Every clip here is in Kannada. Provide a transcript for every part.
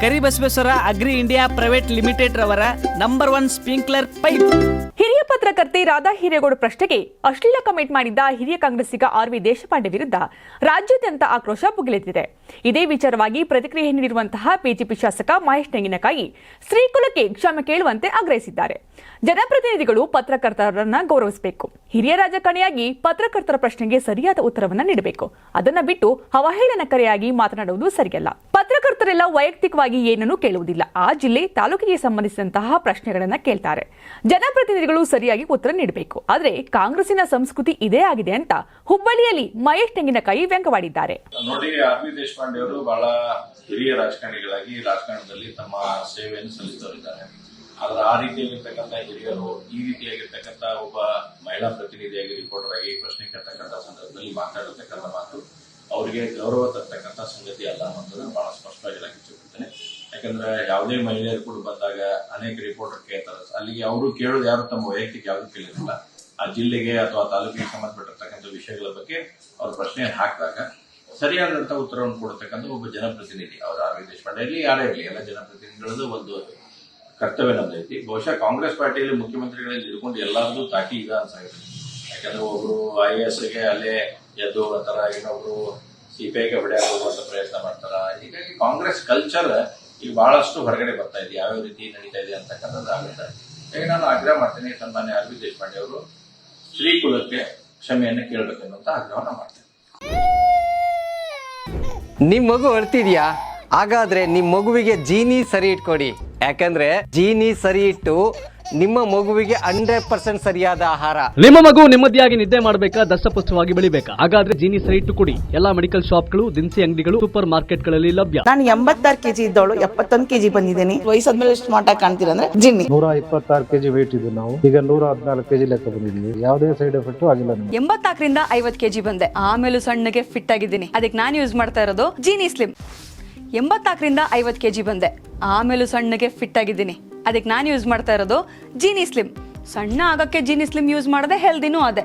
Karibasaveshwara agri India private limited ರವರ ನಂಬರ್ 1 ಸ್ಪ್ರಿಂಕ್ಲರ್ ಪೈಪ್. ಹಿರಿಯ ಪತ್ರಕರ್ತೆ ರಾಧಾ ಹಿರೇಗೌಡ ಪ್ರಶ್ನೆಗೆ ಅಶ್ಲೀಲ ಕಮೆಂಟ್ ಮಾಡಿದ್ದ ಹಿರಿಯ ಕಾಂಗ್ರೆಸ್ಸಿಗ ಆರ್.ವಿ. ದೇಶಪಾಂಡೆ ವಿರುದ್ಧ ರಾಜ್ಯಾದ್ಯಂತ ಆಕ್ರೋಶ ಭುಗಿಲೆದ್ದಿದೆ. ಇದೇ ವಿಚಾರವಾಗಿ ಪ್ರತಿಕ್ರಿಯೆ ನೀಡಿರುವಂತಹ ಬಿಜೆಪಿ ಶಾಸಕ ಮಹೇಶ್ ತೆಂಗಿನಕಾಯಿ ಶ್ರೀಕುಲಕ್ಕೆ ಕ್ಷಮೆ ಕೇಳುವಂತೆ ಆಗ್ರಹಿಸಿದ್ದಾರೆ. ಜನಪ್ರತಿನಿಧಿಗಳು ಪತ್ರಕರ್ತರನ್ನ ಗೌರವಿಸಬೇಕು. ಹಿರಿಯ ರಾಜಕಾರಣಿಯಾಗಿ ಪತ್ರಕರ್ತರ ಪ್ರಶ್ನೆಗೆ ಸರಿಯಾದ ಉತ್ತರವನ್ನ ನೀಡಬೇಕು. ಅದನ್ನ ಬಿಟ್ಟು ಅವಹೇಳನಕಾರಿಯಾಗಿ ಮಾತನಾಡುವುದು ಸರಿಯಲ್ಲ. ಪತ್ರಕರ್ತರೆಲ್ಲ ವೈಯಕ್ತಿಕವಾಗಿ ಏನನ್ನೂ ಕೇಳುವುದಿಲ್ಲ. ಆ ಜಿಲ್ಲೆ ತಾಲೂಕಿಗೆ ಸಂಬಂಧಿಸಿದಂತಹ ಪ್ರಶ್ನೆಗಳನ್ನ ಕೇಳ್ತಾರೆ. ಜನಪ್ರತಿನಿಧಿಗಳು ಸರಿಯಾಗಿ ಉತ್ತರ ನೀಡಬೇಕು. ಆದ್ರೆ ಕಾಂಗ್ರೆಸ್ಸಿನ ಸಂಸ್ಕೃತಿ ಇದೇ ಆಗಿದೆ ಅಂತ ಹುಬ್ಬಳ್ಳಿಯಲ್ಲಿ ಮಹೇಶ್ ತೆಂಗಿನಕಾಯಿ ವ್ಯಂಗ್ಯವಾಡಿದ್ದಾರೆ. ನೋಡಿ, ಆರ್.ವಿ. ದೇಶಪಾಂಡೆ ಅವರು ಬಹಳ ಹಿರಿಯ ರಾಜಕಾರಣಿಗಳಾಗಿ ರಾಜಕಾರಣದಲ್ಲಿ ತಮ್ಮ ಸೇವೆಯನ್ನು ಸಲ್ಲಿಸುತ್ತಿದ್ದಾರೆ. ಆದ್ರೆ ಆ ರೀತಿಯಾಗಿರ್ತಕ್ಕಂಥ ಹಿರಿಯರು ಈ ರೀತಿಯಾಗಿರ್ತಕ್ಕಂಥ ಒಬ್ಬ ಮಹಿಳಾ ಪ್ರತಿನಿಧಿಯಾಗಿ ರಿಪೋರ್ಟರ್ ಆಗಿ ಪ್ರಶ್ನೆ ಕೇಳ್ತಕ್ಕಂಥ ಸಂದರ್ಭದಲ್ಲಿ ಮಾತಾಡಿರ್ತಕ್ಕಂಥ ಮಾತು ಅವರಿಗೆ ಗೌರವ ತರ್ತಕ್ಕಂಥ ಸಂಗತಿ ಅಲ್ಲ ಅನ್ನೋದನ್ನ ಬಹಳ ಸ್ಪಷ್ಟವಾಗಿ ಹೇಳಕ್ಕೆ. ಯಾಕಂದ್ರೆ ಯಾವುದೇ ಮಹಿಳೆಯರು ಕೂಡ ಬಂದಾಗ ಅನೇಕ ರಿಪೋರ್ಟರ್ ಕೇಳ್ತಾರೆ. ಅಲ್ಲಿಗೆ ಅವರು ಕೇಳೋದು ಯಾರು ತಮ್ಮ ವೈಯಕ್ತಿಕ ಯಾವ್ದು ಕೇಳಿರಲಿಲ್ಲ. ಆ ಜಿಲ್ಲೆಗೆ ಅಥವಾ ತಾಲೂಕಿಗೆ ಸಂಬಂಧಪಟ್ಟಿರ್ತಕ್ಕಂಥ ವಿಷಯಗಳ ಬಗ್ಗೆ ಅವ್ರ ಪ್ರಶ್ನೆ ಹಾಕಿದಾಗ ಸರಿಯಾದಂತ ಉತ್ತರವನ್ನು ಕೊಡ್ತಕ್ಕಂಥ ಒಬ್ಬ ಜನಪ್ರತಿನಿಧಿ ಅವರು ಆರ್.ವಿ. ದೇಶಪಾಂಡೆ ಇರಲಿ, ಯಾರೇ ಇರಲಿ, ಎಲ್ಲ ಜನಪ್ರತಿನಿಧಿಗಳದ್ದು ಒಂದು ಕರ್ತವ್ಯ ನಮ್ದೈತಿ. ಬಹುಶಃ ಕಾಂಗ್ರೆಸ್ ಪಾರ್ಟಿಯಲ್ಲಿ ಮುಖ್ಯಮಂತ್ರಿಗಳಲ್ಲಿ ಇದ್ಕೊಂಡು ಎಲ್ಲರದು ತಾಕಿ ಇದೆ ಅನ್ಸಾಗಿದೆ. ಯಾಕಂದ್ರೆ ಒಬ್ರು IAS ಅಲ್ಲೇ ಎದ್ದು ಒಂಥರ, ಇನ್ನೊಬ್ರು CPIಗೆ ಹೊಡೆಯುವಂತ ಪ್ರಯತ್ನ ಮಾಡ್ತಾರ. ಹೀಗಾಗಿ ಕಾಂಗ್ರೆಸ್ ಕಲ್ಚರ್ ಈಗ ಬಹಳಷ್ಟು ಹೊರಗಡೆ ಬರ್ತಾ ಇದೆ, ಯಾವ್ಯಾವ ರೀತಿ ನಡೀತಾ ಇದೆ ಅಂತಕ್ಕಂಥದ್ದು ಆಗುತ್ತೆ. ಈಗ ನಾನು ಆಗ್ರಹ ಮಾಡ್ತೇನೆ, ಸನ್ಮಾನ್ಯ ಆರ್.ವಿ. ದೇಶಪಾಂಡೆ ಅವರು ಶ್ರೀಕುಲಕ್ಕೆ ಕ್ಷಮೆಯನ್ನು ಕೇಳಬೇಕು ಅನ್ನುವಂತ ಆಗ್ರಹವನ್ನ ಮಾಡ್ತೇನೆ. ನಿಮ್ ಮಗು ಅಳ್ತಿದ್ಯಾ? ಹಾಗಾದ್ರೆ ನಿಮ್ ಮಗುವಿಗೆ ಜೀನಿ ಸರಿ ಇಟ್ಕೊಡಿ. ಯಾಕಂದ್ರೆ ಜೀನಿ ಸರಿ ಇಟ್ಟು ನಿಮ್ಮ ಮಗುವಿಗೆ 100% ಸರಿಯಾದ ಆಹಾರ. ನಿಮ್ಮ ಮಗು ನೆಮ್ಮದಿಯಾಗಿ ನಿದ್ದೆ ಮಾಡಬೇಕಾ, ದಷ್ಟಪುಷ್ಟವಾಗಿ ಬೆಳಿಬೇಕಾ? ಹಾಗಾದ್ರೆ ಜೀನಿ ಸರಿ ಇಟ್ಟು ಕೊಡಿ. ಎಲ್ಲಾ ಮೆಡಿಕಲ್ ಶಾಪ್ಗಳು, ದಿನಸಿ ಅಂಗಡಿಗಳು, ಸೂಪರ್ ಮಾರ್ಕೆಟ್ ಗಳಲ್ಲಿ ಲಭ್ಯ. ನಾನು 86 kg ಇದ್ದವಳು 71 kg ಬಂದಿದ್ದೀನಿ. ವಯಸ್ಸಾದ್ಮೇಲೆ ಸ್ಮಾರ್ಟ್ ಆಗಿ ಕಾಣ್ತೀರಾ ಅಂದ್ರೆ ಜಿನ್ನಿ. 126 kg ವೇಟ್ ಇದ್ದು ನಾವು ಈಗ 114 kg ಲೆಕ್ಕ ಬಂದಿದ್ದೀವಿ. ಯಾವುದೇ ಸೈಡ್ ಎಫೆಕ್ಟ್ ಆಗಿಲ್ಲ. 84ರಿಂದ 50 kg ಬಂದೆ, ಆಮೇಲೆ ಸಣ್ಣಗೆ ಫಿಟ್ ಆಗಿದ್ದೀನಿ. ಅದಕ್ಕೆ ನಾನು ಯೂಸ್ ಮಾಡ್ತಾ ಇರೋದು ಜೀನಿ ಸ್ಲಿಮ್. 84ರಿಂದ 50 kg ಬಂದೆ, ಆಮೇಲೆ ಸಣ್ಣಗೆ ಫಿಟ್ ಆಗಿದ್ದೀನಿ. ಅದಕ್ಕೆ ನಾನು ಯೂಸ್ ಮಾಡ್ತಾ ಇರೋದು ಜೀನಿ ಸ್ಲಿಮ್. ಸಣ್ಣ ಆಗಕ್ಕೆ ಜೀನಿ ಸ್ಲಿಮ್ ಯೂಸ್ ಮಾಡದೆ ಹೆಲ್ದಿನೂ ಅದೇ.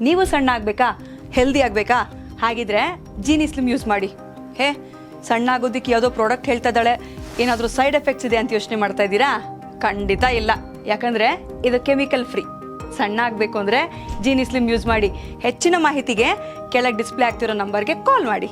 ನೀವು ಸಣ್ಣ ಆಗ್ಬೇಕಾ, ಹೆಲ್ದಿ ಆಗ್ಬೇಕಾ? ಹಾಗಿದ್ರೆ ಜೀನಿ ಸ್ಲಿಮ್ ಯೂಸ್ ಮಾಡಿ. ಸಣ್ಣ ಆಗೋದಕ್ಕೆ ಯಾವುದೋ ಪ್ರಾಡಕ್ಟ್ ಹೇಳ್ತಾ ಇದ್ದಾಳೆ, ಏನಾದರೂ ಸೈಡ್ ಎಫೆಕ್ಟ್ಸ್ ಇದೆ ಅಂತ ಯೋಚನೆ ಮಾಡ್ತಾ ಇದ್ದೀರಾ? ಖಂಡಿತ ಇಲ್ಲ. ಯಾಕಂದ್ರೆ ಇದು ಕೆಮಿಕಲ್ ಫ್ರೀ. ಸಣ್ಣ ಆಗಬೇಕು ಅಂದ್ರೆ ಜೀನಿ ಸ್ಲಿಮ್ ಯೂಸ್ ಮಾಡಿ. ಹೆಚ್ಚಿನ ಮಾಹಿತಿಗೆ ಕೆಳಗೆ ಡಿಸ್ಪ್ಲೇ ಆಗ್ತಿರೋ ನಂಬರ್ಗೆ ಕಾಲ್ ಮಾಡಿ.